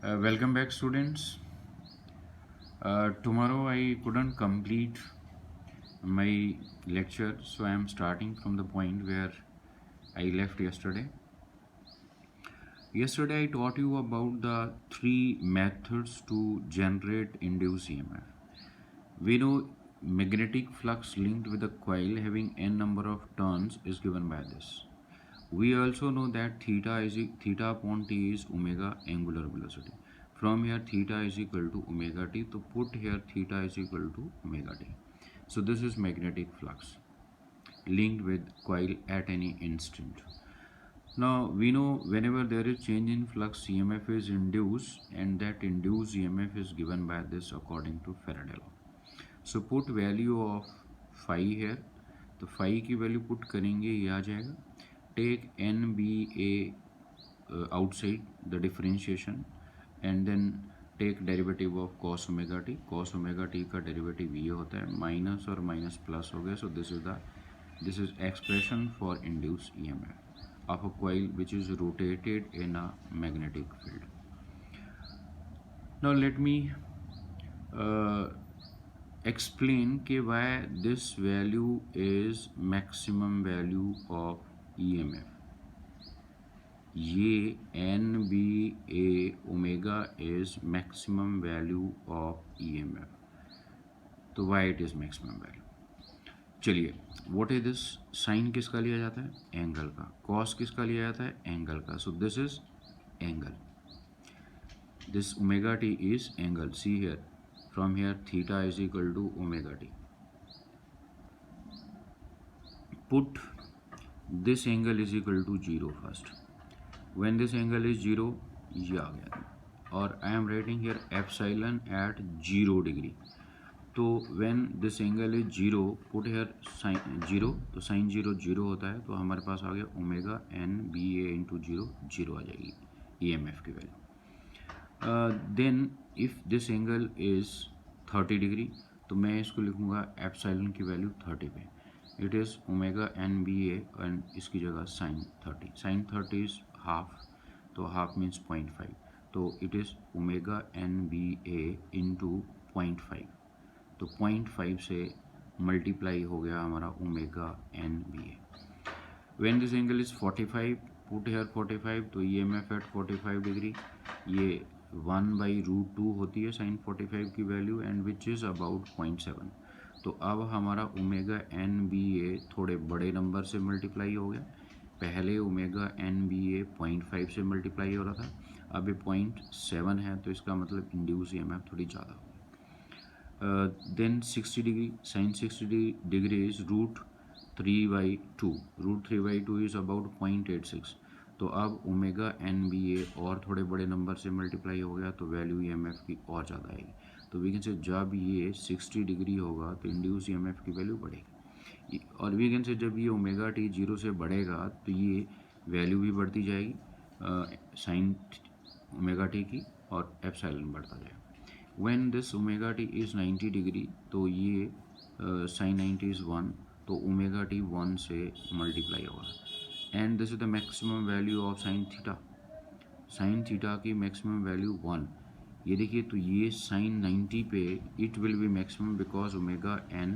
Welcome back, students. Tomorrow I couldn't complete my lecture, so I am starting from the point where I left yesterday. Yesterday I taught you about the three methods to generate induced EMF. We know magnetic flux linked with a coil having n number of turns is given by this. We also know that theta upon t is omega angular velocity. From here theta is equal to omega t. So put here theta is equal to omega t. So this is magnetic flux linked with coil at any instant. Now we know whenever there is change in flux, EMF is induced, and that induced EMF is given by this according to Faraday law. So put value of phi here. तो phi की value put करेंगे, ये आ जाएगा. Take NBA outside the differentiation and then take derivative of cos omega t. Cos omega t का derivative ये होता है, minus और माइनस प्लस हो गया. So this is expression for induced EMF of a coil which is rotated in a magnetic field. Now let me explain why this value is maximum value of EMF. ये NBA omega is maximum value of EMF. तो why it is maximum value? चलिए, what is this? Sign किसका लिया जाता है? Angle का. Cos किसका लिया जाता है? एंगल का. So this is angle. This omega t is angle. See here, from here theta is equal to omega t. Put this angle is equal to 0 first. When this angle is 0, ये आ गया. और I am writing here epsilon at 0 degree. तो when this angle is 0, put here sin 0. तो sin 0 0 होता है, तो हमारे पास आ गया omega N B A into 0 0 आ जाएगी EMF की value. Then if this angle is 30 degree, तो मैं इसको लिखूँगा एप्सिलॉन की वैल्यू 30 पे. It is omega N B A and इसकी जगह साइन 30. साइन 30 इज़ हाफ, तो हाफ मीन्स 0.5. तो it is omega N B A into 0.5. तो 0.5 से मल्टीप्लाई हो गया हमारा omega N B A. When this angle is 45, put here 45. तो EMF एट 45 डिग्री ये 1/√2 होती है साइन 45 की value, and which is about 0.7. तो अब हमारा ओमेगा एन बी ए थोड़े बड़े नंबर से मल्टीप्लाई हो गया. पहले ओमेगा एन बी ए 0.5 से मल्टीप्लाई हो रहा था, अब ये 0.7 है, तो इसका मतलब इंड्यूस EMF थोड़ी ज़्यादा हो. Then 60 degree, sin 60 degree is √3/2. √3/2 is about 0.86. तो अब ओमेगा एन बी ए और थोड़े बड़े नंबर से मल्टीप्लाई हो गया, तो वैल्यू EMF की और ज़्यादा आएगी. तो वी कैन से जब ये 60 डिग्री होगा तो इंड्यूस EMF की वैल्यू बढ़ेगी. और वी कैन से जब ये ओमेगा टी 0 से बढ़ेगा तो ये वैल्यू भी बढ़ती जाएगी साइन ओमेगा टी की, और एप्सिलॉन बढ़ता जाएगा. When this omega t is 90 degree, तो ये sin 90 is 1, तो omega t 1 से मल्टीप्लाई होगा. And this is the maximum value of sin theta. sin theta की मैक्सिमम वैल्यू 1. ये देखिए, तो ये sin 90 पे it will be maximum because omega N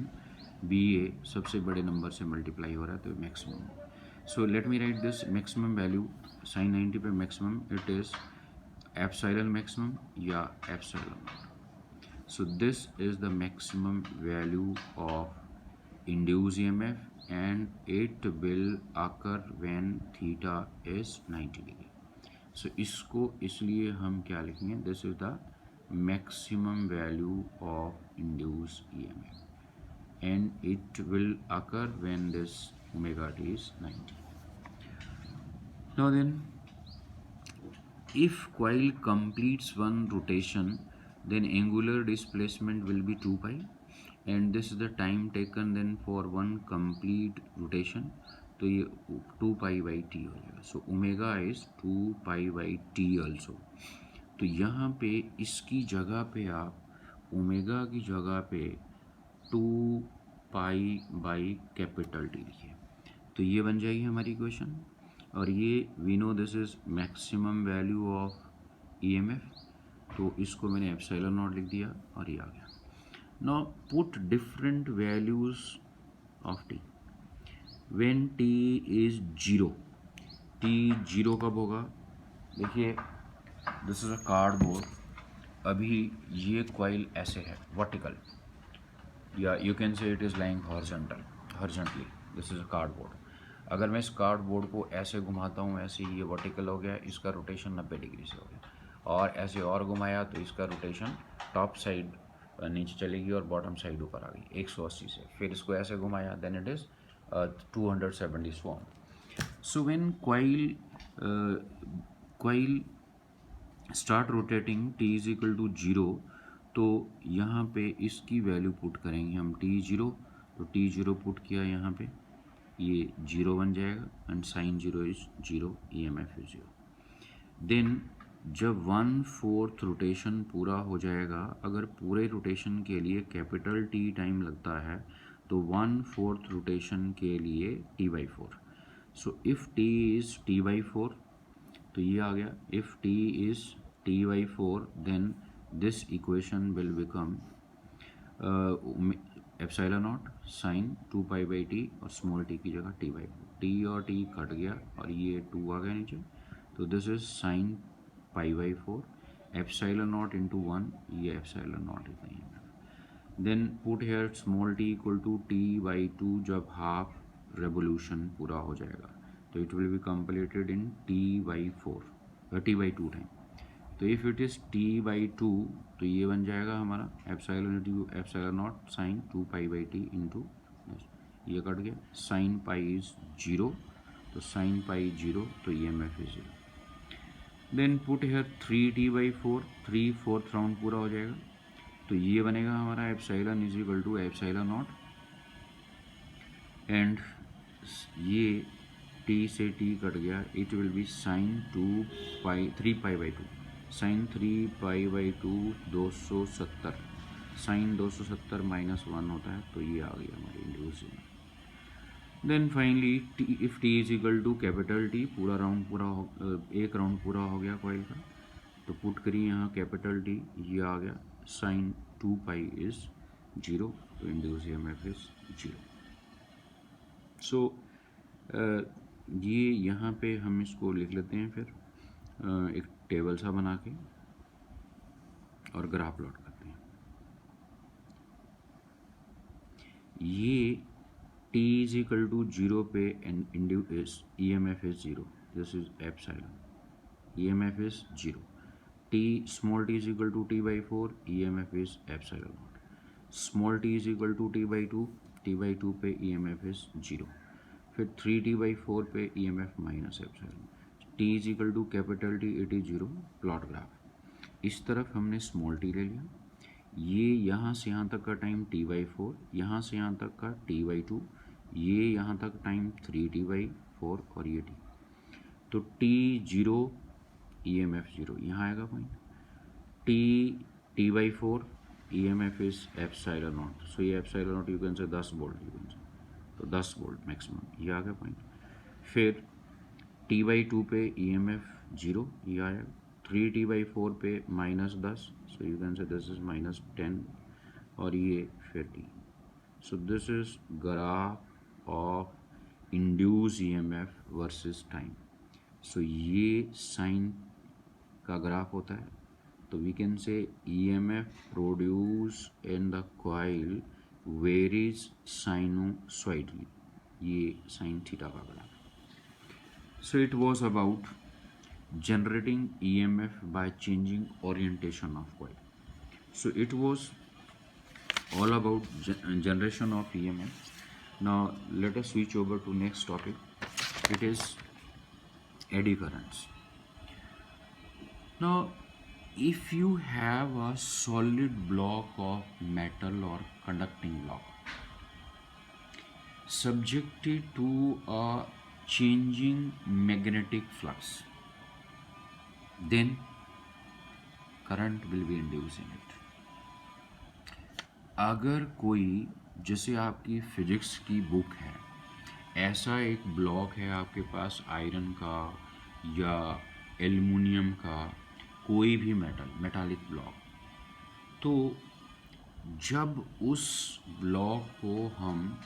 B A सबसे बड़े नंबर से मल्टीप्लाई हो रहा है, तो maximum. So let me write this maximum value sin 90 पे maximum, it is epsilon maximum या epsilon. So this is the maximum value of induced EMF, and it will occur when theta is 90 degree. So इसको इसलिए हम क्या लिखेंगे, this is the maximum value of induced EMF, and it will occur when this omega t is 90. Now then, if coil completes one rotation, then angular displacement will be 2 pi, and this is the time taken then for one complete rotation. तो ये 2 pi by t हो जाएगा. So omega is 2 pi by t also. तो यहाँ पे इसकी जगह पे आप ओमेगा की जगह पे 2 pi by कैपिटल टी लिखिए, तो ये बन जाएगी हमारी इक्वेशन. और ये we know this is maximum value of EMF, तो इसको मैंने एप्सिलॉन नॉट लिख दिया और ये आ गया। Now put different values of T when T is 0। T 0 कब होगा? देखिए, दिस इज अ कार्डबोर्ड। अभी ये कॉइल ऐसे है वर्टिकल, या यू कैन से it is lying horizontally. This is a cardboard. अगर मैं इस कार्डबोर्ड को ऐसे घुमाता हूँ, ऐसे ये वर्टिकल हो गया, इसका रोटेशन 90 डिग्री से हो गया, और ऐसे और घुमाया तो इसका रोटेशन टॉप साइड नीचे चलेगी और बॉटम साइड ऊपर आ गई 180 से। फिर इसको ऐसे घुमाया, then it is 270 so on. So when coil start rotating t is equal to 0, तो यहाँ पे इसकी वैल्यू पुट करेंगे हम t0। तो t0 पुट किया यहाँ पे, ये 0 बन जाएगा, and sine 0 is 0, EMF is 0। Then जब 1/4 रोटेशन पूरा हो जाएगा, अगर पूरे रोटेशन के लिए कैपिटल T टाइम लगता है, तो 1/4 रोटेशन के लिए t/4। So if t is t/4, तो ये आ गया, if t is t/4 then this equation will become epsilon not sine 2π/t और स्मॉल t की जगह t/4। t और t कट गया और ये 2 आ गया नीचे, तो this is sine π/4 epsilon not into 1, ये एप्सिलॉन नॉट इज नहीं है। Then put here small t equal to t/2 जब हाफ रेवोल्यूशन पूरा हो जाएगा, तो it will be completed in t/2 time. तो इफ़ इट इज़ t/2, तो ये बन जाएगा हमारा epsilon into epsilon not sine 2π/t into, ये कट गया, साइन पाई इज 0, तो साइन पाई 0, तो EMF is 0। Then put here 3t/4, 3/4 round पूरा हो जाएगा, तो ये बनेगा हमारा epsilon is equal to epsilon not, and ये t से t कट गया, it will be sine 3π/2, sine 3π/2 270, sine 270 -1 होता है, तो ये आ गया हमारी induce. Then finally if t is equal to capital T, पूरा राउंड पूरा हो, एक राउंड पूरा हो गया कॉइल का, तो पुट करिए यहाँ कैपिटल T, ये आ गया, साइन 2π इज 0, तो इंड्यूस EMF इज 0। सो ये यहाँ पे हम इसको लिख लेते हैं, फिर एक टेबल सा बना के और ग्राफ प्लॉट करते हैं। ये t इज इक्वल टू 0 पे induce EMF is 0, this is epsilon, EMF is 0। t small t is equal to t/4, EMF is epsilon naught. Small t is equal to t/2, t/2 पे EMF is 0। फिर 3t/4 पे EMF minus epsilon. t is equal to capital T, it is 0, plot graph. इस तरफ हमने small t ले लिया, ये यहाँ से यहाँ तक का टाइम t/4, यहाँ से यहाँ तक का t/2, ये यहाँ तक टाइम 3t/4 और ये t, तो t0 EMF 0 यहाँ आएगा point. t/4 EMF is epsilon not, so ये एप्सिलॉन नॉट यू कैन से 10 वोल्ट, यू कैन से, तो 10 वोल्ट मैक्सिमम, ये आ गया पॉइंट। फिर t/2 पे EMF 0, ये आएगा। 3t/4 पे -10, so you can say this is -10, और ये फिर t। So this is graph of induce EMF versus time. So ये साइन का ग्राफ होता है, तो we can say EMF produce in the coil varies sinusoidally, ये साइन थीटा का graph. So it was about generating EMF by changing orientation of coil. So it was all about generation of EMF. Now let us switch over to next topic. It is eddy currents. Now if you have a solid block of metal or conducting block subjected to a changing magnetic flux, then current will be induced in it. अगर कोई, जैसे आपकी physics की book है, ऐसा एक block है आपके पास आयरन का या एल्युमिनियम का, कोई भी मेटालिक ब्लॉक, तो जब उस ब्लॉक को हम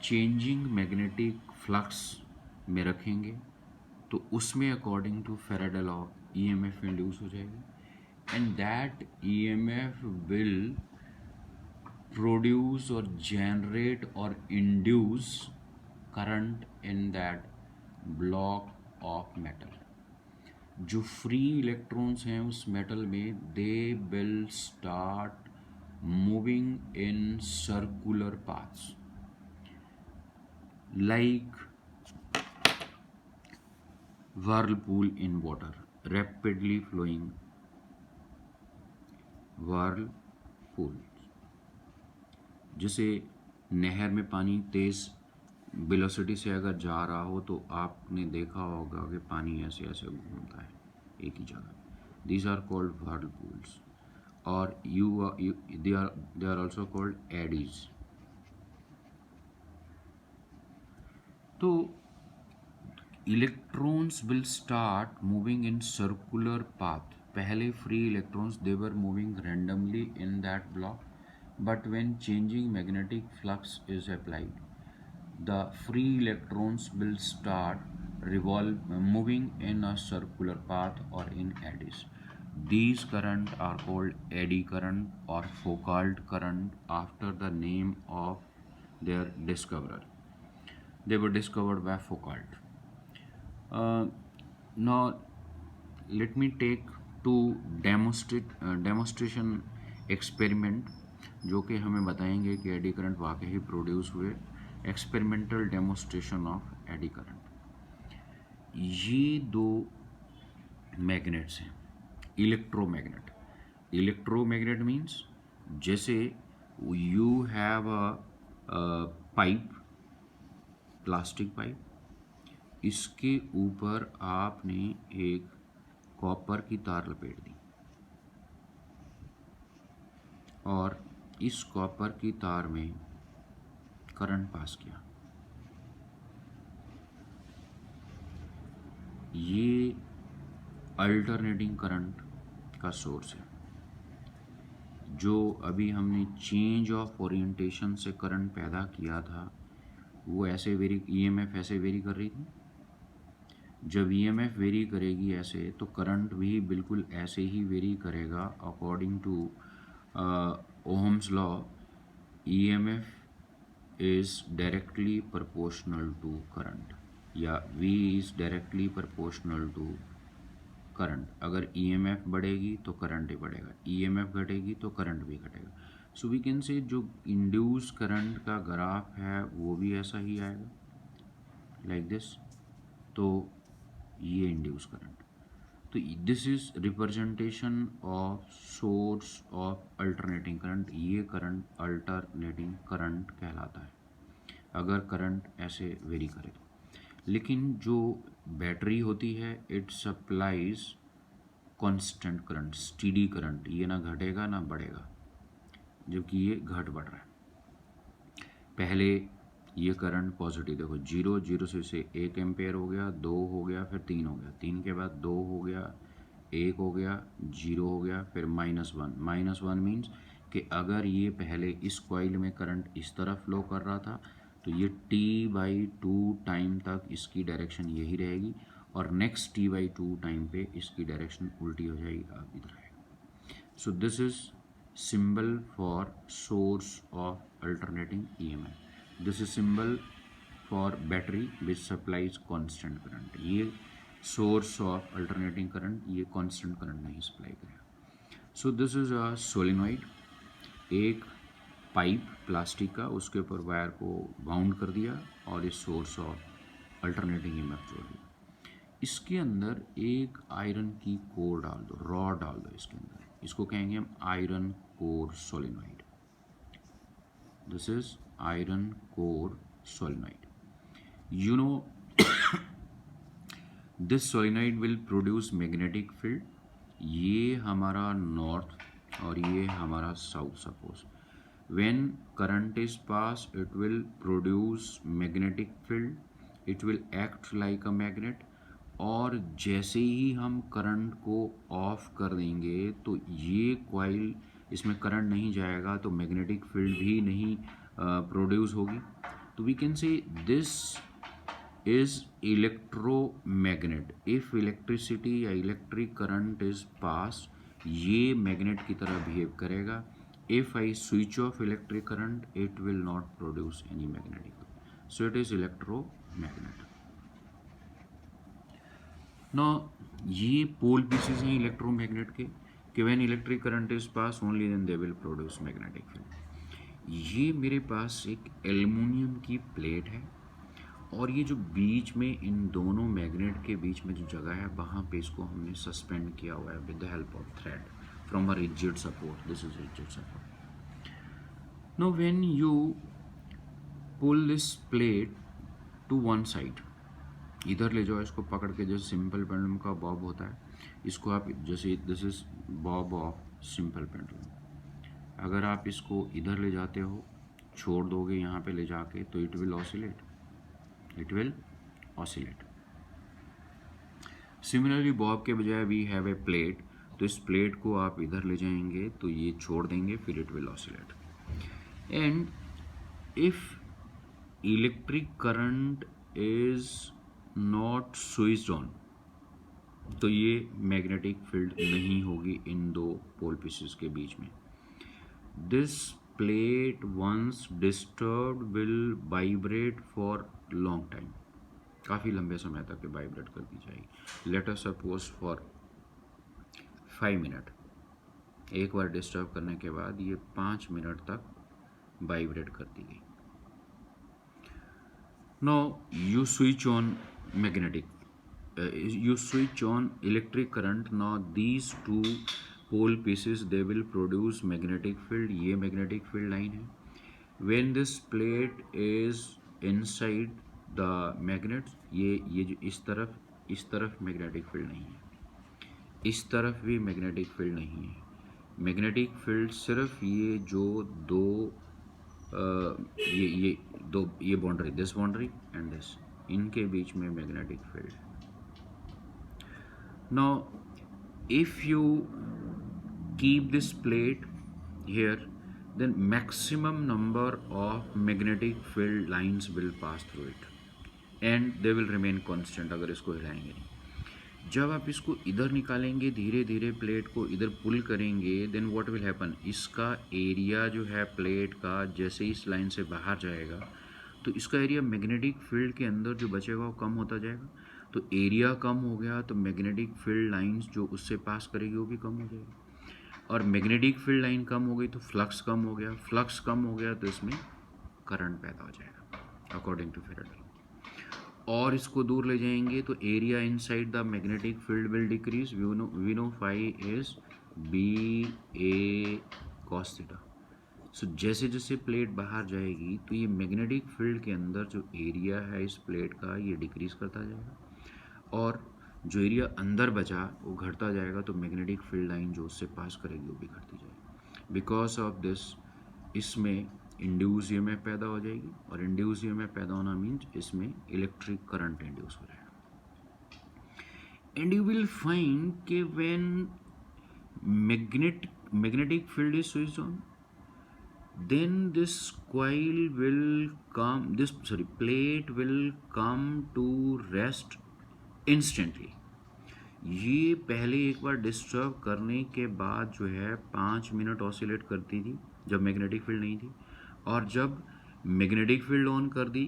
चेंजिंग मैग्नेटिक फ्लक्स में रखेंगे तो उसमें according to Faraday law EMF induce हो जाएगी and that EMF will produce और जनरेट और induce current in that block of metal. जो फ्री इलेक्ट्रॉन्स हैं उस मेटल में they will start moving in circular paths like whirlpool in water, rapidly flowing whirlpool। जैसे नहर में पानी तेज़ वेलोसिटी से अगर जा रहा हो तो आपने देखा होगा कि पानी ऐसे ऐसे घूमता है एक ही जगह। दीज आर कॉल्ड whirlpools और they are also called eddies। तो electrons will start moving in circular path। पहले free electrons they were moving randomly in that block, but when changing magnetic flux is applied the free electrons will start moving in a circular path or in eddies। These current are called eddy current or Foucault current after the name of their discoverer। They were discovered by Foucault। Now let me take two demonstration experiment जो कि हमें बताएंगे कि eddy current वाकई ही produce हुए। Experimental demonstration of eddy current. ये दो magnets हैं इलेक्ट्रोमैग्नेट। इलेक्ट्रोमैग्नेट मीन्स जैसे you have a pipe, plastic pipe, इसके ऊपर आपने एक कॉपर की तार लपेट दी और इस कॉपर की तार में करंट पास किया। ये अल्टरनेटिंग करंट का सोर्स है। जो अभी हमने चेंज ऑफ ओरिएंटेशन से करंट पैदा किया था वो ऐसे वेरी ईएमएफ ऐसे वेरी कर रही थी। जब ईएमएफ वेरी करेगी ऐसे तो करंट भी बिल्कुल ऐसे ही वेरी करेगा according to Ohm's law. EMF is directly proportional to current या V is directly proportional to current. अगर ईएमएफ बढ़ेगी तो करंट ही बढ़ेगा, ईएमएफ घटेगी तो करंट भी घटेगा। सो वी कैन से जो इंड्यूस करंट का ग्राफ है वो भी ऐसा ही आएगा लाइक दिस। तो ये इंड्यूस करंट, तो this is representation of source of alternating current. ये करंट अल्टरनेटिंग करंट कहलाता है अगर करंट ऐसे वेरी करे तो। लेकिन जो बैटरी होती है it supplies constant current, steady current. ये ना घटेगा ना बढ़ेगा, जबकि ये घट बढ़ रहा है। पहले ये करंट पॉजिटिव देखो, जीरो से 1 एम्पेयर हो गया, 2 हो गया, फिर 3 हो गया, 3 के बाद 2 हो गया, 1 हो गया, 0 हो गया, फिर -1। -1 मीन्स कि अगर ये पहले इस कॉइल में करंट इस तरफ फ्लो कर रहा था तो ये T/2 टाइम तक इसकी डायरेक्शन यही रहेगी और नेक्स्ट T/2 टाइम पे इसकी डायरेक्शन उल्टी हो जाएगी, अब इधर आएगा। सो this is symbol for source of alternating EMF. This is symbol for battery which supplies constant current. ये सोर्स ऑफ अल्टरनेटिंग करंट, ये कांस्टेंट करंट नहीं सप्लाई करेगा। सो दिस इज अ सोलेनॉइड, एक पाइप प्लास्टिक का, उसके ऊपर वायर को bound कर दिया और इस सोर्स ऑफ अल्टरनेटिंग ईएमएफ जोड़ दिया। इसके अंदर एक आयरन की कोर डाल दो, रॉड डाल दो इसके अंदर, इसको कहेंगे हम iron core solenoid. This is iron core solenoid. You know this solenoid will produce magnetic field. ये हमारा नॉर्थ और ये हमारा south. Suppose when current is passed it will produce magnetic field, it will act like a magnet और जैसे ही हम current को of कर देंगे तो ये कॉइल, इसमें करंट नहीं जाएगा तो मैग्नेटिक फील्ड भी नहीं प्रोड्यूस होगी। तो we can say this is electromagnet. If electricity या इलेक्ट्रिक करंट इज पास, ये मैग्नेट की तरह बिहेव करेगा। If I switch off electric current it will not produce any magnetic, so it is electromagnet. ना ये pole pieces हैं electromagnet के, कि when electric current is pass only then they will produce magnetic field. ये मेरे पास एक aluminium की plate है और ये जो बीच में इन दोनों मैग्नेट के बीच में जो जगह है वहाँ पे इसको हमने सस्पेंड किया हुआ है with the help of thread from a rigid support. This is rigid support. Now when you pull this plate to one side, इधर ले जाओ इसको पकड़ के, जैसे सिंपल पेंडुलम का बॉब होता है, इसको आप जैसे this is Bob of simple pendulum. अगर आप इसको इधर ले जाते हो, छोड़ दोगे यहाँ पे ले जाके, तो it will oscillate, it will oscillate. Similarly Bob के बजाय वी हैव ए प्लेट, तो इस प्लेट को आप इधर ले जाएंगे तो ये छोड़ देंगे, फिर it will oscillate. And if electric current is not switched on, तो ये मैग्नेटिक फील्ड नहीं होगी इन दो पोल पीसेस के बीच में। This plate once disturbed will vibrate for long time, काफ़ी लंबे समय तक वाइब्रेट करती जाएगी। Let us suppose for 5 minute, एक बार डिस्टर्ब करने के बाद ये 5 मिनट तक वाइब्रेट करती गई। Now you switch on magnetic, you switch on electric current, now these two pole pieces they will produce magnetic field। ये magnetic field line है। when this plate is inside the magnet, ये जो इस तरफ magnetic field नहीं है, इस तरफ भी magnetic field नहीं है। magnetic field सिर्फ ये जो दो ये boundary, this boundary and this, इनके बीच में magnetic field है। Now if you keep this plate here, then maximum number of magnetic field lines will pass through it and they will remain constant अगर इसको हिलाएंगे नहीं। जब आप इसको इधर निकालेंगे, धीरे धीरे प्लेट को इधर पुल करेंगे, then what will happen, इसका एरिया जो है प्लेट का जैसे इस लाइन से बाहर जाएगा तो इसका एरिया मैग्नेटिक फील्ड के अंदर जो बचेगा वो कम होता जाएगा। तो एरिया कम हो गया तो मैग्नेटिक फील्ड लाइंस जो उससे पास करेगी वो भी कम हो जाएगी, और मैग्नेटिक फील्ड लाइन कम हो गई तो फ्लक्स कम हो गया, फ्लक्स कम हो गया तो इसमें करंट पैदा हो जाएगा अकॉर्डिंग टू फैराडे। और इसको दूर ले जाएंगे तो area inside the magnetic field will decrease. We know phi is B A cos theta. So जैसे जैसे प्लेट बाहर जाएगी तो ये मैग्नेटिक फील्ड के अंदर जो एरिया है इस प्लेट का ये डिक्रीज करता जाएगा, और जो एरिया अंदर बचा वो घटता जाएगा, तो मैग्नेटिक फील्ड लाइन जो उससे पास करेगी वो भी घटती जाएगी। बिकॉज ऑफ दिस इसमें इंड्यूस ईएमएफ पैदा हो जाएगी, और इंड्यूस ईएमएफ पैदा होना मीन्स इसमें इलेक्ट्रिक करंट इंड्यूस हो जाएगा। एंड यू विल फाइंड कि when magnetic field is switched on, then this coil will come, plate will come to rest instantly। ये पहले एक बार डिस्टर्ब करने के बाद जो है 5 मिनट ऑसिलेट करती थी जब मैग्नेटिक फील्ड नहीं थी, और जब मैग्नेटिक फील्ड ऑन कर दी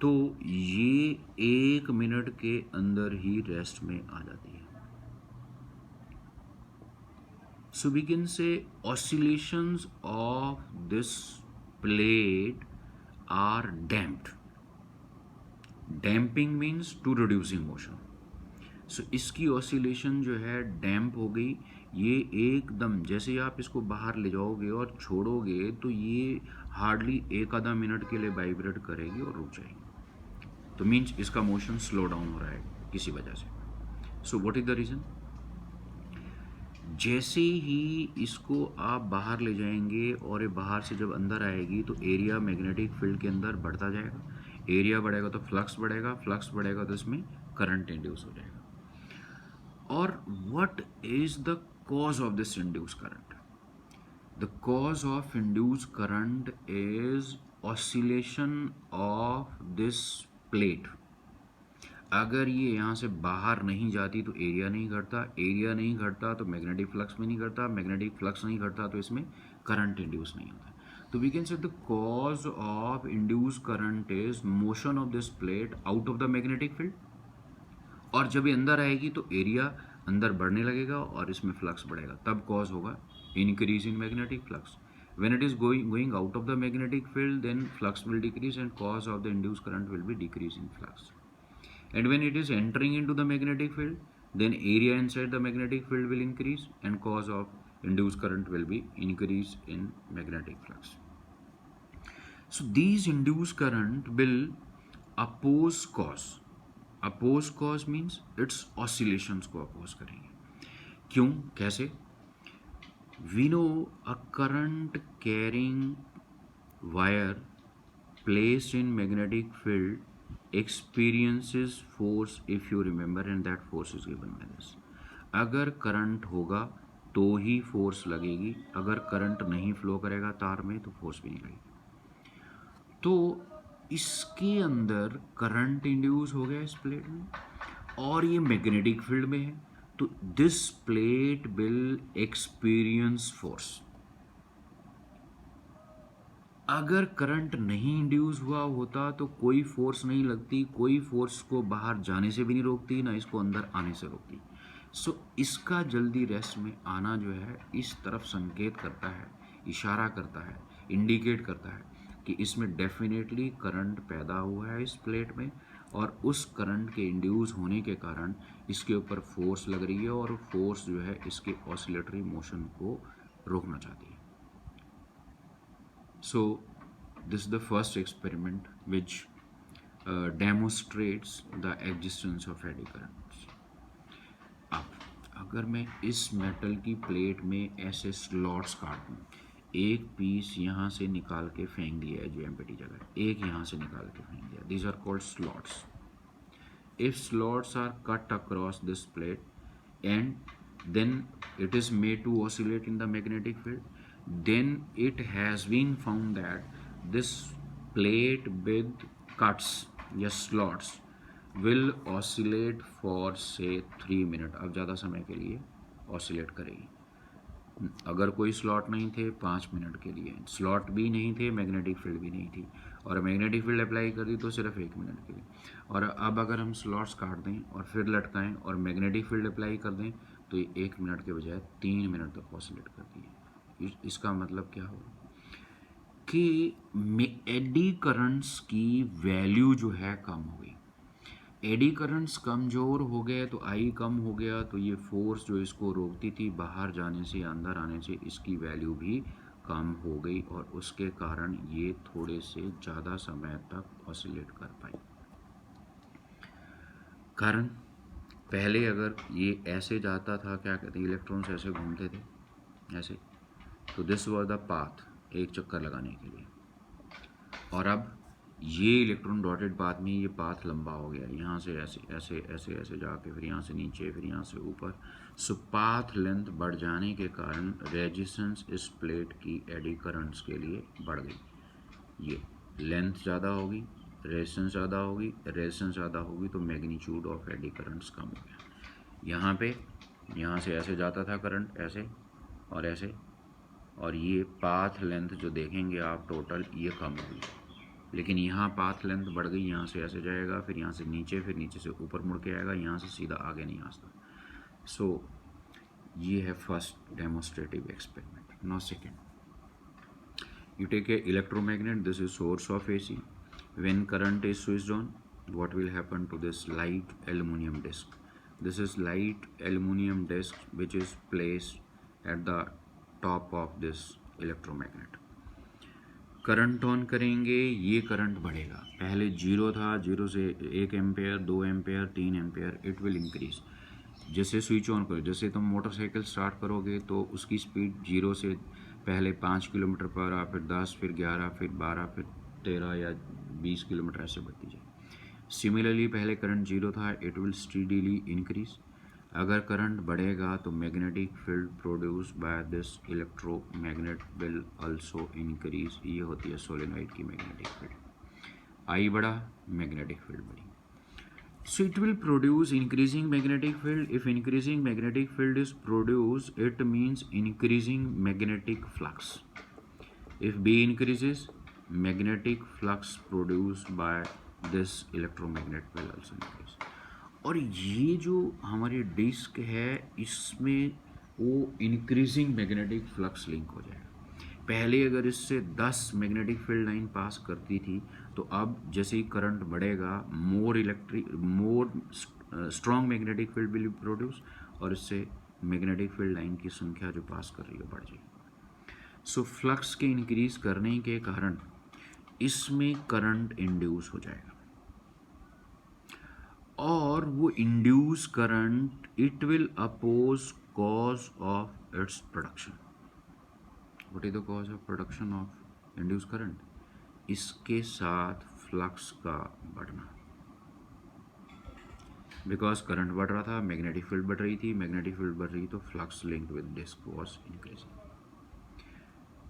तो ये 1 मिनट के अंदर ही रेस्ट में आ जाती है। So we can say oscillations of this plate are damped. Damping means to reducing motion. So इसकी oscillation जो है डैम्प हो गई। ये एकदम जैसे ही आप इसको बाहर ले जाओगे और छोड़ोगे तो ये हार्डली 1 आधा मिनट के लिए वाइब्रेट करेगी और रुक जाएगी। तो मीन्स इसका मोशन स्लो डाउन हो रहा है किसी वजह से। So what is the reason, जैसे ही इसको आप बाहर ले जाएंगे और ये बाहर से जब अंदर आएगी तो एरिया मैग्नेटिक फील्ड के अंदर बढ़ता जाएगा, एरिया बढ़ेगा तो फ्लक्स बढ़ेगा, फ्लक्स बढ़ेगा तो इसमें करंट इंड्यूस हो जाएगा। और what is the cause of this induce current? The cause of induce current is oscillation of this plate. अगर ये यहाँ से बाहर नहीं जाती तो एरिया नहीं घटता, एरिया नहीं घटता तो मैग्नेटिक फ्लक्स में नहीं घटता, मैग्नेटिक फ्लक्स नहीं घटता तो इसमें करंट इंड्यूस नहीं होता। तो we can say the cause of induce current is motion of this plate out of the magnetic field. और जब ये अंदर आएगी तो एरिया अंदर बढ़ने लगेगा और इसमें फ्लक्स बढ़ेगा, तब कॉज होगा increase in magnetic flux. when it is going out of the magnetic field, then flux will decrease and cause of the induced current will be decrease in flux. And when it is entering into the magnetic field, then area inside the magnetic field will increase and cause of induced current will be increase in magnetic flux. So these induced current will oppose cause. Oppose cause means its oscillations को oppose करेंगे. क्यों? कैसे? We know a current carrying wire placed in magnetic field experiences force, if you remember, and that force is given by this. अगर current होगा तो ही force लगेगी, अगर current नहीं फ्लो करेगा तार में तो फोर्स भी नहीं लगेगी। तो इसके अंदर करंट इंड्यूस हो गया इस प्लेट में और ये मैग्नेटिक फील्ड में है, तो this plate will experience force. अगर करंट नहीं इंड्यूस हुआ होता तो कोई फोर्स नहीं लगती, कोई फोर्स को बाहर जाने से भी नहीं रोकती, ना इसको अंदर आने से रोकती। सो इसका जल्दी रेस्ट में आना जो है इस तरफ संकेत करता है, इशारा करता है, इंडिकेट करता है कि इसमें डेफिनेटली करंट पैदा हुआ है इस प्लेट में और उस करंट के इंड्यूस होने के कारण इसके ऊपर फोर्स लग रही है और फोर्स जो है इसके ऑसिलेटरी मोशन को रोकना चाहती है। So this is the first experiment which demonstrates the existence of eddy currents. अब अगर मैं इस मेटल की प्लेट में ऐसे स्लॉट्स काट दूँ, एक पीस यहाँ से निकाल के फेंक दिया है जो एम्प्टी जगह, एक यहाँ से निकाल के फेंक दिया, these are called slots. If slots are cut across this plate and then it is made to oscillate in the magnetic field, then it has been found that this plate with cuts या slots will oscillate for say 3 minutes. अब ज़्यादा समय के लिए oscillate करेगी। अगर कोई slot नहीं थे 5 मिनट के लिए, स्लॉट भी नहीं थे, मैग्नेटिक फील्ड भी नहीं थी और मैग्नेटिक फील्ड अप्लाई कर दी तो सिर्फ 1 मिनट के लिए। और अब अगर हम स्लॉट्स काट दें और फिर लटकाएं और मैग्नेटिक फील्ड अप्लाई कर दें तो ये 1 मिनट के बजाय 3 मिनट तक ऑसिलेट करती है। इसका मतलब क्या होगा कि एडी करंट्स की वैल्यू जो है कम हो गई। एडी करंट्स कमज़ोर हो गए तो आई कम हो गया, तो ये फोर्स जो इसको रोकती थी बाहर जाने से या अंदर आने से, इसकी वैल्यू भी कम हो गई और उसके कारण ये थोड़े से ज़्यादा समय तक ऑसिलेट कर पाई। कारण पहले अगर ये ऐसे जाता था, क्या कहते हैं, इलेक्ट्रॉन्स ऐसे घूमते थे ऐसे, तो दिस वाज द पाथ एक चक्कर लगाने के लिए। और अब ये इलेक्ट्रॉन डॉटेड पाथ में ये पाथ लंबा हो गया, यहाँ से ऐसे ऐसे ऐसे ऐसे जाके फिर यहाँ से नीचे फिर यहाँ से ऊपर। सो पाथ लेंथ बढ़ जाने के कारण रेजिस्टेंस इस प्लेट की एडी करंट्स के लिए बढ़ गई। ये लेंथ ज़्यादा होगी, रेजिस्टेंस ज़्यादा होगी, रेजिस्टेंस ज़्यादा होगी तो मैग्नीट्यूड ऑफ एडी करंट्स कम हो गया। यहाँ पे यहाँ से ऐसे जाता था करंट ऐसे और ऐसे, और ये पाथ लेंथ जो देखेंगे आप टोटल ये कम हुई, लेकिन यहाँ पाथ लेंथ बढ़ गई, यहाँ से ऐसे जाएगा फिर यहाँ से नीचे, फिर नीचे से ऊपर मुड़ के आएगा, यहाँ से सीधा आगे नहीं आ सकता। सो ये है first demonstrative experiment. Now second, you take a electromagnet, this is source of AC. When current is switched on, what will happen to this light aluminum disc? This is light aluminum disc which is placed at the top of this electromagnet. Current on करेंगे, ये current बढ़ेगा। पहले 0 था, 0 से 1 ampere, 2 ampere, 3 ampere, it will increase. जैसे switch on करो, जैसे तुम मोटरसाइकिल स्टार्ट करोगे तो उसकी स्पीड 0 से पहले 5 किलोमीटर पर आवर, फिर 10, फिर 11, फिर 12, फिर 13 या 20 किलोमीटर ऐसे बढ़ती जाए। सिमिलरली पहले करंट 0 था, इट विल स्टीडीली इंक्रीज। अगर करंट बढ़ेगा तो magnetic field produce by this electromagnet will also increase. ये होती है सोलेनॉइड की मैग्नेटिक फील्ड। आई बढ़ा, मैग्नेटिक फील्ड बढ़ी। So it will produce increasing magnetic field. If increasing magnetic field is produced, it means increasing magnetic flux. If B increases, magnetic flux produced by this electromagnet will also increase. और ये जो हमारी disc है इसमें वो increasing magnetic flux link हो जाएगा। पहले अगर इससे 10 मैग्नेटिक फील्ड लाइन पास करती थी तो अब जैसे ही करंट बढ़ेगा more strong magnetic field will be produce और इससे मैग्नेटिक फील्ड लाइन की संख्या जो पास कर रही है बढ़ जाएगी। सो फ्लक्स के इंक्रीज करने के कारण इसमें करंट इंड्यूस हो जाएगा और वो induce current it will oppose cause of its production. What is the cause of production of induced current? इसके साथ फ्लक्स का बढ़ना। बिकॉज करंट बढ़ रहा था, मैग्नेटिक फील्ड बढ़ रही थी, मैग्नेटिक फील्ड बढ़ रही तो flux linked with disc was increasing.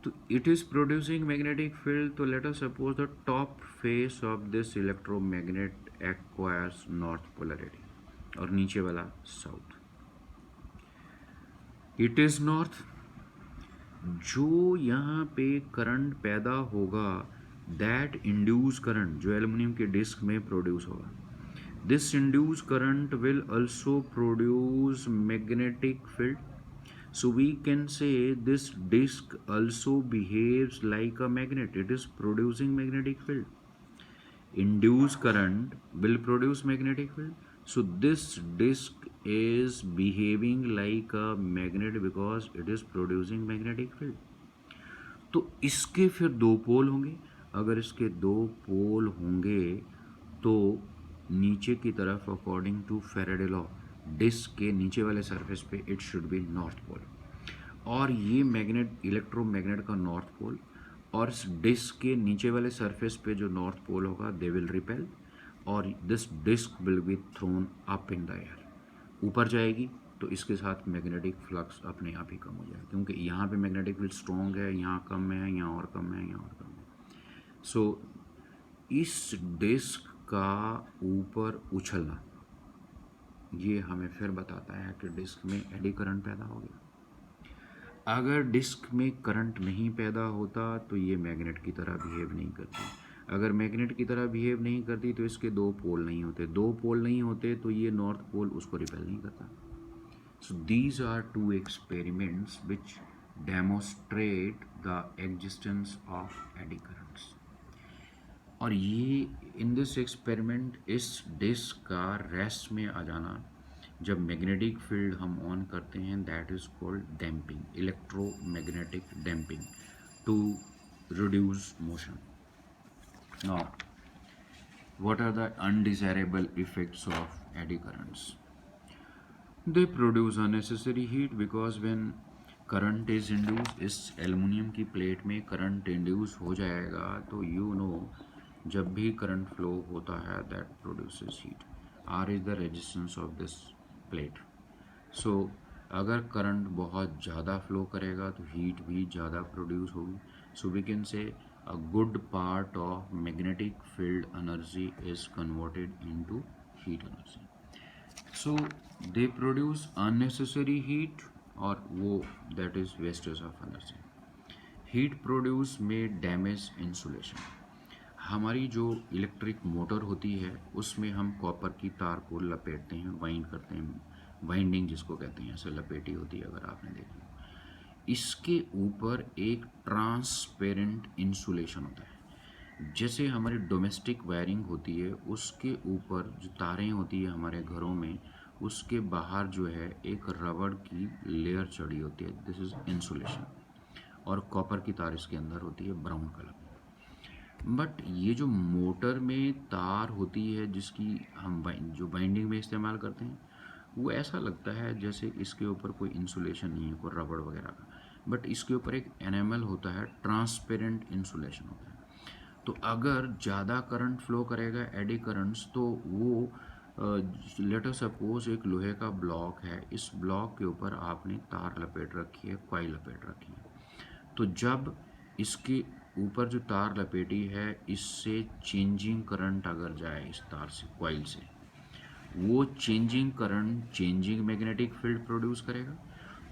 तो it is producing magnetic field. तो let us suppose the top face of this electromagnet acquires north polarity और नीचे वाला साउथ। It is north. जो यहाँ पे करंट पैदा होगा दैट इंड्यूस करंट जो एल्युमिनियम के डिस्क में प्रोड्यूस होगा, this induce current will also produce magnetic field. So we can say this disc also behaves like a magnet, it is producing magnetic field. Induced current will produce magnetic field. So this disk is behaving like a magnet because it is producing magnetic field. तो इसके फिर दो पोल होंगे। अगर इसके दो पोल होंगे तो नीचे की तरफ according to Faraday law disc के नीचे वाले सरफेस पे it should be north pole और ये मैग्नेट इलेक्ट्रोमैग्नेट का नॉर्थ पोल और इस डिस्क के नीचे वाले सरफेस पे जो नॉर्थ पोल होगा दे विल रिपेल और this disc will be thrown up in the air. ऊपर जाएगी तो इसके साथ मैग्नेटिक फ्लक्स अपने आप ही कम हो जाएगा क्योंकि यहाँ पे मैग्नेटिक फील्ड स्ट्रॉन्ग है, यहाँ कम है, यहाँ और कम है, यहाँ और कम है। सो इस डिस्क का ऊपर उछलना ये हमें फिर बताता है कि डिस्क में एडी करंट पैदा हो गया। अगर डिस्क में करंट नहीं पैदा होता तो ये मैग्नेट की तरह बिहेव नहीं करती। अगर मैग्नेट की तरह बिहेव नहीं करती तो इसके दो पोल नहीं होते, दो पोल नहीं होते तो ये नॉर्थ पोल उसको रिपेल नहीं करता। So these are two experiments which demonstrate the existence of eddy currents. और ये इन दिस एक्सपेरिमेंट इस डिस्क का रेस्ट में आ जाना जब मैग्नेटिक फील्ड हम ऑन करते हैं that is called damping, electromagnetic damping to reduce motion. Now what are the undesirable effects of eddy currents? They produce unnecessary heat because when current is induce, इस aluminium की plate में current induce हो जाएगा तो you know जब भी current flow होता है that produces heat. R is the resistance of this plate. So अगर करंट बहुत ज़्यादा फ्लो करेगा तो हीट भी ज़्यादा प्रोड्यूस होगी। सो we can say a good part of magnetic field energy is converted into heat energy. So they produce unnecessary heat और वो that is wastage of energy. Heat produce may damage insulation. हमारी जो electric motor होती है उसमें हम copper की तार को लपेटते हैं, वाइंड करते हैं, वाइंडिंग जिसको कहते हैं, ऐसे लपेटी होती है अगर आपने देखी। इसके ऊपर एक ट्रांसपेरेंट इंसुलेशन होता है। जैसे हमारी डोमेस्टिक वायरिंग होती है उसके ऊपर जो तारें होती है हमारे घरों में उसके बाहर जो है एक रबड़ की लेयर चढ़ी होती है, दिस इज इंसुलेशन। और कॉपर की तार इसके अंदर होती है ब्राउन कलर। बट ये जो मोटर में तार होती है जिसकी हम जो बाइंडिंग में इस्तेमाल करते हैं वो ऐसा लगता है जैसे इसके ऊपर कोई इंसुलेशन नहीं है, कोई रबड़ वगैरह का, बट इसके ऊपर एक एनामल होता है, ट्रांसपेरेंट इंसुलेशन होता है। तो अगर ज़्यादा करंट फ्लो करेगा एडी करंट्स, तो वो लेट अस सपोज एक लोहे का ब्लॉक है, इस ब्लॉक के ऊपर आपने तार लपेट रखी है, कॉइल लपेट रखी है। तो जब इसके ऊपर जो तार लपेटी है, इससे चेंजिंग करंट अगर जाए इस तार से, कॉइल से, वो changing current changing magnetic field produce करेगा,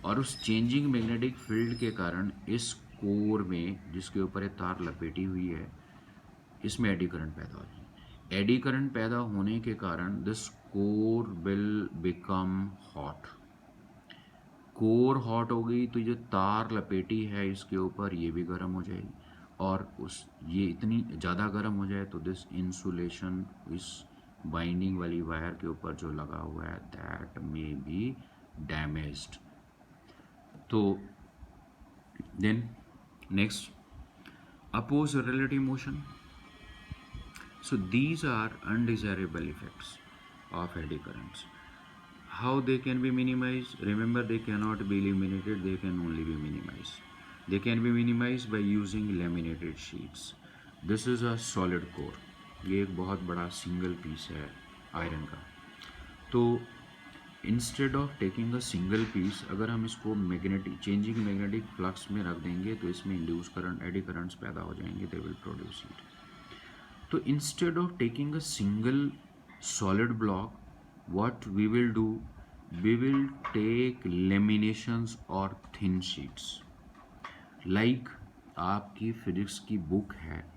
और उस चेंजिंग मैग्नेटिक फील्ड के कारण इस कोर में जिसके ऊपर ये तार लपेटी हुई है, इसमें एडी करंट पैदा हो जाएगी। एडी करंट पैदा होने के कारण this core will become hot. Core hot हो गई तो ये तार लपेटी है इसके ऊपर, ये भी गर्म हो जाएगी, और उस ये इतनी ज़्यादा गर्म हो जाए तो दिस इंसुलेशन इस बाइंडिंग वाली वायर के ऊपर जो लगा हुआ है दैट मे बी डैमेज्ड। तो then next, oppose relative motion. So these are undesirable effects of eddy currents. How they can be minimized? Remember, they cannot be eliminated, they can only be minimized. They can be minimized by using laminated sheets. This is a solid core. ये एक बहुत बड़ा single piece है iron का। तो instead of taking a single piece, अगर हम इसको मैग्नेटिक चेंजिंग मैग्नेटिक फ्लक्स में रख देंगे तो इसमें इंड्यूस करंट एडी करंट्स पैदा हो जाएंगे, दे विल प्रोड्यूस हीट। तो instead of taking a single solid block, what we will do, we will take laminations और थिन शीट्स। लाइक आपकी फिजिक्स की बुक है,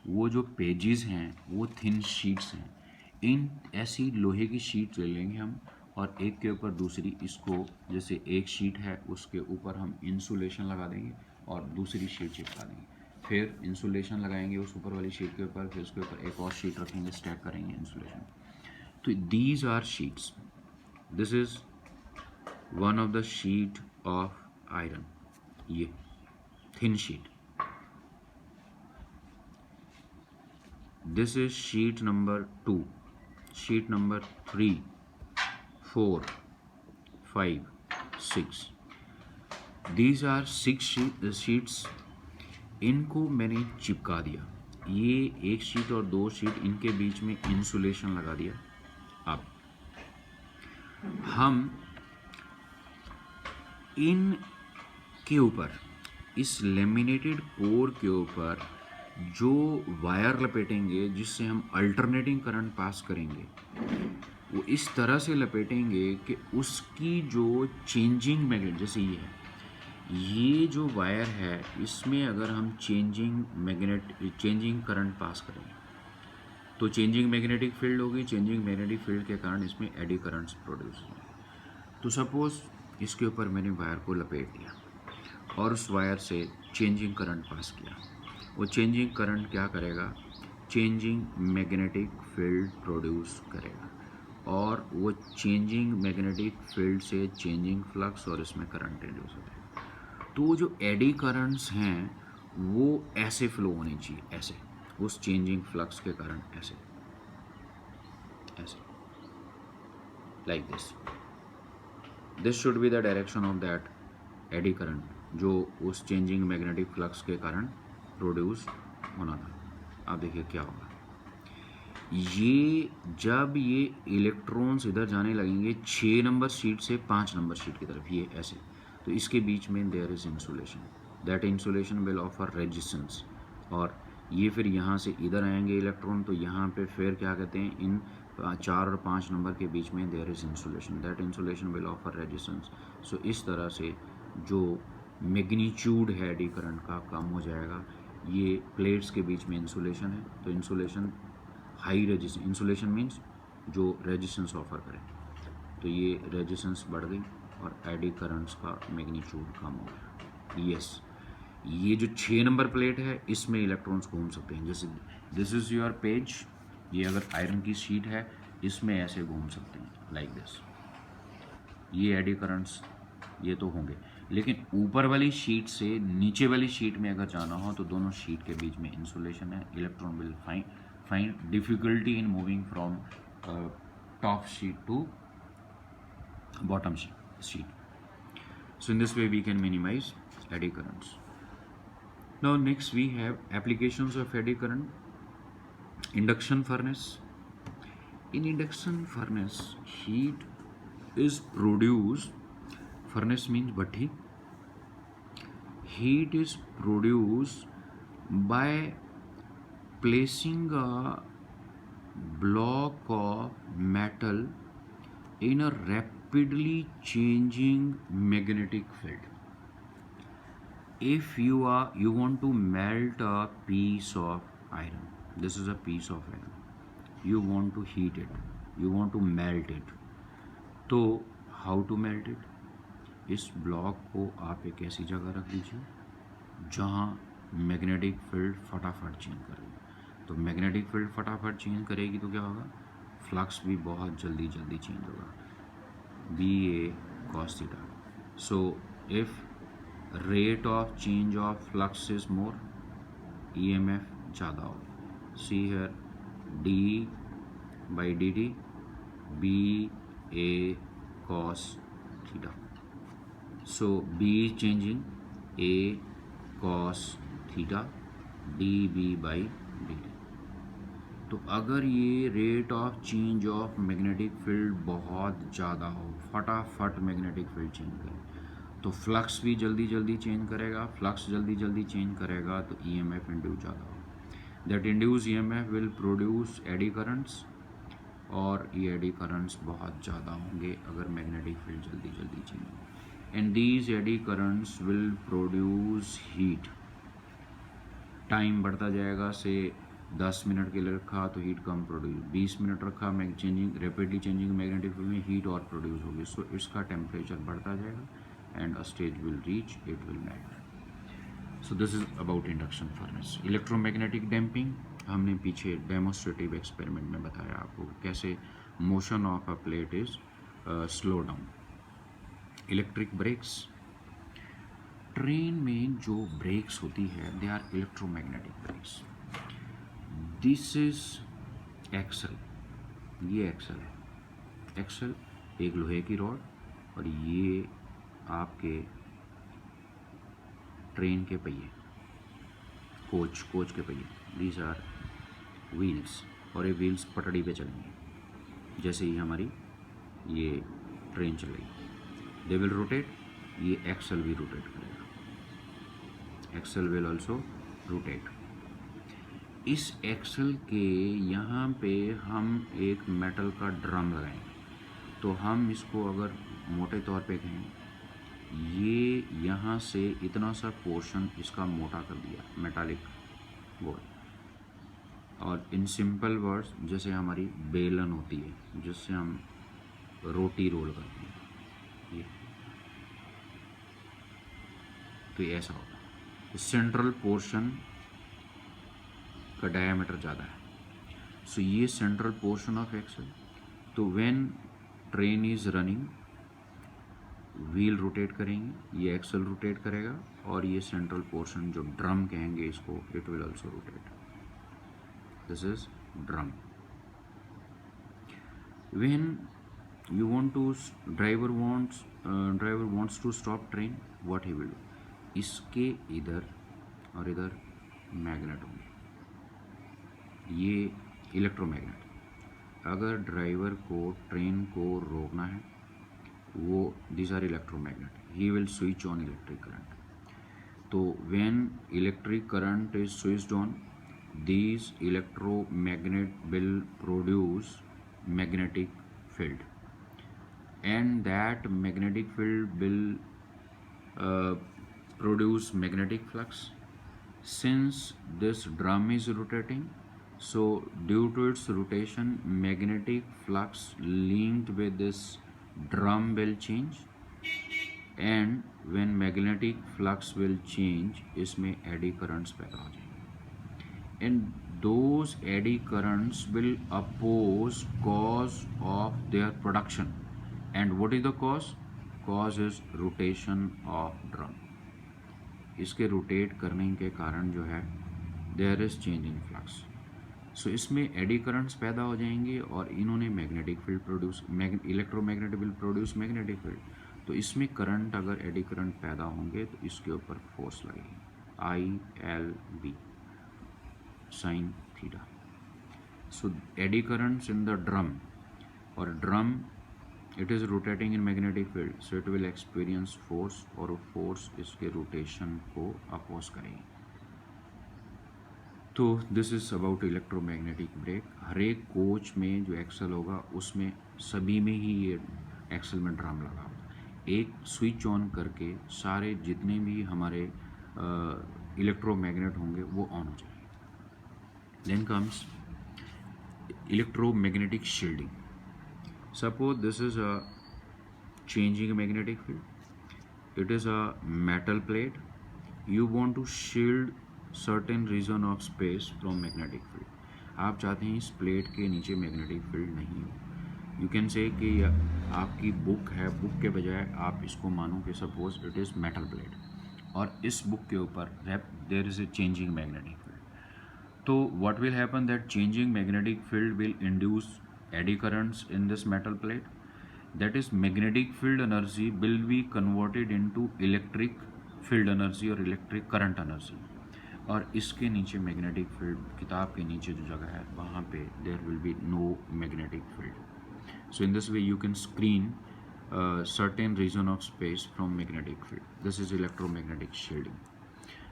वो जो पेजेस हैं वो थिन शीट्स हैं। इन ऐसी लोहे की शीट ले लेंगे हम, और एक के ऊपर दूसरी, इसको जैसे एक शीट है उसके ऊपर हम इंसुलेशन लगा देंगे और दूसरी शीट चिपका देंगे, फिर इंसुलेशन लगाएंगे उस ऊपर वाली शीट के ऊपर, फिर उसके ऊपर एक और शीट रखेंगे, स्टैक करेंगे इंसुलेशन। तो these are sheets, this is one of the sheet of iron, ये thin sheet. This is sheet number 2, sheet number 3, 4, 5, 6. These are 6 sheets. इनको मैंने चिपका दिया, ये एक शीट और दो शीट, इनके बीच में इंसुलेशन लगा दिया। अब हम इन के ऊपर, इस लेमिनेटेड कोर के ऊपर जो वायर लपेटेंगे जिससे हम अल्टरनेटिंग करंट पास करेंगे, वो इस तरह से लपेटेंगे कि उसकी जो चेंजिंग मैग्नेट, जैसे ये है, ये जो वायर है इसमें अगर हम चेंजिंग करंट पास करें तो चेंजिंग मैग्नेटिक फील्ड होगी, चेंजिंग मैग्नेटिक फील्ड के कारण इसमें एडी करंट्स प्रोड्यूस होंगे। तो सपोज इसके ऊपर मैंने वायर को लपेट दिया और उस वायर से चेंजिंग करंट पास किया, वो चेंजिंग करंट क्या करेगा, चेंजिंग मैग्नेटिक फील्ड प्रोड्यूस करेगा, और वो चेंजिंग मैग्नेटिक फील्ड से चेंजिंग फ्लक्स और इसमें करंट इंड्यूस होता है। तो जो एडी करंट्स हैं वो ऐसे फ्लो होने चाहिए, ऐसे, उस चेंजिंग फ्लक्स के कारण ऐसे, ऐसे, like this should be the direction of that eddy current, जो उस चेंजिंग मैग्नेटिक फ्लक्स के कारण प्रोड्यूस होना था। अब देखिए क्या होगा, ये जब ये इलेक्ट्रॉन्स इधर जाने लगेंगे 6 नंबर शीट से 5 नंबर शीट की तरफ, ये ऐसे, तो इसके बीच में there is insulation, that insulation will offer resistance, और ये फिर यहाँ से इधर आएंगे इलेक्ट्रॉन, तो यहाँ पे फिर क्या कहते हैं, इन 4 और 5 नंबर के बीच में there is insulation, that insulation will offer resistance. So इस तरह से जो मैग्नीट्यूड है एडी करंट का कम हो जाएगा। ये प्लेट्स के बीच में इंसुलेशन है, तो insulation high resistance, insulation means जो रेजिस्टेंस ऑफर करे, तो ये रेजिस्टेंस बढ़ गई और एडी करंट्स का मैग्नीट्यूड कम हो गया। यस, ये जो 6 नंबर प्लेट है इसमें इलेक्ट्रॉन्स घूम सकते हैं, जैसे दिस इज़ योर पेज, ये अगर आयरन की शीट है इसमें ऐसे घूम सकते हैं लाइक दिस, ये एडी करंट्स ये तो होंगे। लेकिन ऊपर वाली शीट से नीचे वाली शीट में अगर जाना हो तो दोनों शीट के बीच में इंसुलेशन है, electron will find difficulty in moving from top sheet to bottom sheet. So in this way we can minimize eddy currents. Now next we have applications of eddy current. Induction furnace. In induction furnace, heat is produced. Furnace means bhatti. Heat is produced by placing a block of metal in a rapidly changing magnetic field. If you want to melt a piece of iron, this is a piece of iron, you want to heat it, you want to melt it, तो how to melt it? इस block को आप एक ऐसी जगह रख दीजिए जहाँ मैग्नेटिक फील्ड फटाफट चेंज करेगी। तो मैग्नेटिक फील्ड फटाफट चेंज करेगी तो क्या होगा? फ्लक्स भी बहुत जल्दी जल्दी चेंज होगा, B A cos theta. So if rate of change of flux is more, EMF ज़्यादा होगा। See here D by D T B A cos theta. So B is changing, a cos theta D B by D T. तो अगर ये rate of change of magnetic field बहुत ज़्यादा हो, फटाफट magnetic field change करे, तो flux भी जल्दी जल्दी चेंज करेगा। फ्लक्स जल्दी जल्दी चेंज करेगा तो ईएमएफ इंड्यूस ज़्यादा हो। That induce EMF will produce AD currents, और ये एडी करंट्स बहुत ज़्यादा होंगे अगर मैग्नेटिक फील्ड जल्दी जल्दी चेंज हो। And these eddy currents will produce heat. Time बढ़ता जाएगा, से 10 मिनट के लिए रखा तो हीट कम प्रोड्यूस, 20 मिनट रखा changing rapidly changing magnetic field में हीट और प्रोड्यूस होगी। सो इसका टेम्परेचर बढ़ता जाएगा and a stage will reach, it will melt. So this is about induction furnace. Electromagnetic damping हमने पीछे डेमोस्ट्रेटिव एक्सपेरिमेंट में बताया आपको कैसे motion of a plate is slow down. Electric brakes, train में जो ब्रेक्स होती है they are electromagnetic brakes. This is axle, ये एक्सल है। एक्सल एक लोहे की रॉड, और ये आपके ट्रेन के पहिए, कोच के पहिए, दीज आर व्हील्स, और ये व्हील्स पटड़ी पे चलेंगे जैसे ही हमारी ये ट्रेन चलेगी। दे विल रोटेट, ये एक्सल भी रोटेट करेगा, एक्सल विल ऑल्सो रोटेट। इस एक्सल के यहाँ पे हम एक मेटल का ड्रम लगाएंगे, तो हम इसको अगर मोटे तौर पे कहें, ये यहाँ से इतना सा पोर्शन इसका मोटा कर दिया मेटालिक वो। और इन सिंपल वर्ड्स, जैसे हमारी बेलन होती है जिससे हम रोटी रोल करते हैं, ये तो ये ऐसा होगा। सेंट्रल पोर्शन का डायमीटर ज़्यादा है। सो ये सेंट्रल पोर्शन ऑफ एक्सल। तो when train is running, wheel rotate करेंगे, ये एक्सल रोटेट करेगा, और ये सेंट्रल पोर्शन जो ड्रम कहेंगे इसको, it will also rotate. This is drum. When you want to driver wants to stop train, what he will do? इसके इधर और इधर मैग्नेट होंगे, ये इलेक्ट्रोमैग्नेट। अगर ड्राइवर को ट्रेन को रोकना है, वो this are electromagnet, he will switch on electric current. तो when electric current is switched on, these electromagnet will produce magnetic field, and that magnetic field will produce magnetic flux. Since this drum is rotating, so due to its rotation, magnetic flux linked with this drum will change, and when magnetic flux will change, इसमें eddy currents पैदा हो जाएंगे, and those eddy currents will oppose cause of their production. And what is the cause? Cause is rotation of drum. इसके rotate करने के कारण जो है there is change in flux. सो इसमें एडी करंट्स पैदा हो जाएंगे, और इन्होंने magnetic field produce, electromagnet will produce magnetic field. तो इसमें करंट, अगर एडी करंट पैदा होंगे तो इसके ऊपर फोर्स लगेगी, ILB sine theta. So eddy currents in the drum or drum, it is rotating in magnetic field, so it will experience force और वो force इसके rotation को oppose करेगी. तो this is about electromagnetic brake. हर एक coach में जो एक्सल होगा उसमें सभी में ही ये एक्सल में ड्रम लगा होगा. एक स्विच ऑन करके सारे जितने भी हमारे इलेक्ट्रोमैग्नेट होंगे वो ऑन हो जाएंगे. Then comes electromagnetic shielding. Suppose this is a changing magnetic field. It is a metal plate. You want to shield certain region of space from magnetic field. आप चाहते हैं इस प्लेट के नीचे मैग्नेटिक फील्ड नहीं हो. यू कैन से कि आपकी बुक है, बुक के बजाय आप इसको मानो कि suppose it is metal plate और इस बुक के ऊपर there is a changing magnetic field. तो what will happen that changing magnetic field will induce eddy currents in this metal plate. That is, magnetic field energy will be converted into electric field energy और electric current energy. और इसके नीचे magnetic field, किताब के नीचे जो जगह है वहाँ पे there will be no magnetic field. So in this way you can screen certain region of space from magnetic field. This is electromagnetic shielding.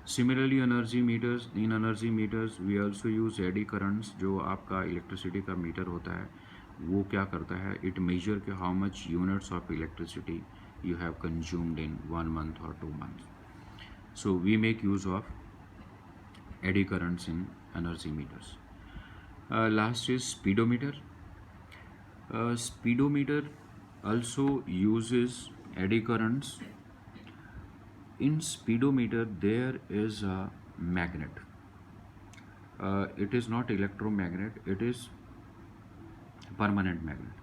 Similarly, energy meters. In energy meters we also use eddy currents. जो आपका electricity का metre होता है वो क्या करता है, it measure के how much units of electricity you have consumed in 1 month और 2 months. So we make use of eddy currents in energy meters. Last is speedometer. Speedometer also uses eddy currents. In speedometer there is a magnet. It is not electromagnet, it is permanent magnet.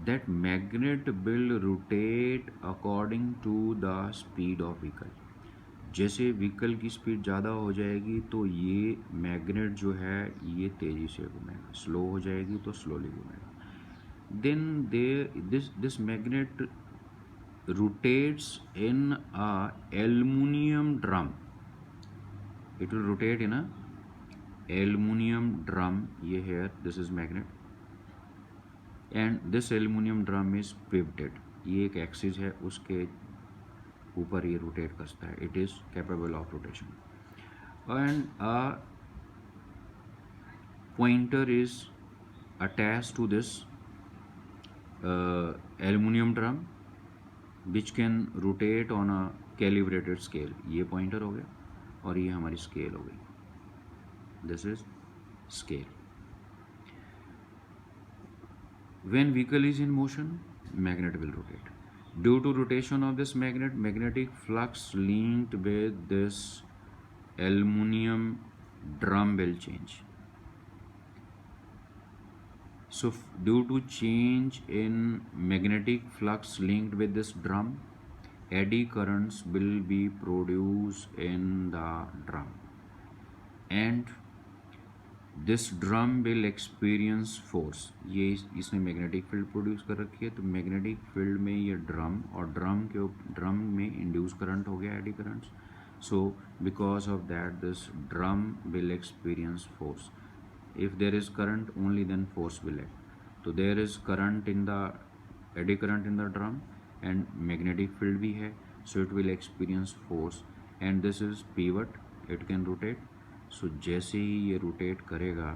That magnet will rotate according to the speed of vehicle. जैसे vehicle की speed ज़्यादा हो जाएगी तो ये magnet जो है ये तेज़ी से घूमेगा, स्लो हो जाएगी तो स्लोली घूमेगा. Then this magnet rotates in a aluminum drum. It will rotate in a aluminum drum. ये here this is magnet and this aluminum drum is pivoted. ये एक एक्सिस है, उसके ऊपर ये रोटेट करता है. It is capable of rotation and a pointer is attached to this aluminum drum which can rotate on a calibrated scale. ये pointer हो गया और ये हमारी स्केल हो गई. This is scale. When vehicle is in motion, magnet will rotate. Due to rotation of this magnet, magnetic flux linked with this aluminum drum will change. So due to change in magnetic flux linked with this drum, eddy currents will be produced in the drum and this drum will experience force. ये इसने magnetic field produce कर रखी है तो magnetic field में ये drum और drum में इंड्यूस करंट हो गया, eddy currents. So because of that this drum will experience force. If there is current, only then force will act. So there is current in the eddy current in the drum and magnetic field भी है, so it will experience force and this is pivot. It can rotate. So जैसे ही ये rotate करेगा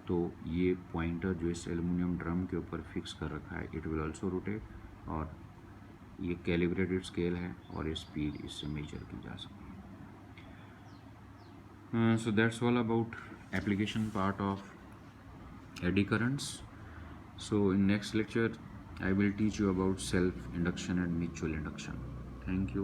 तो ये pointer जो इस aluminium drum के ऊपर फिक्स कर रखा है it will also rotate और ये calibrated scale है और ये speed इससे measure की जा सकती है. So that's all about application part of eddy currents. So in next lecture I will teach you about self induction and mutual induction. Thank you.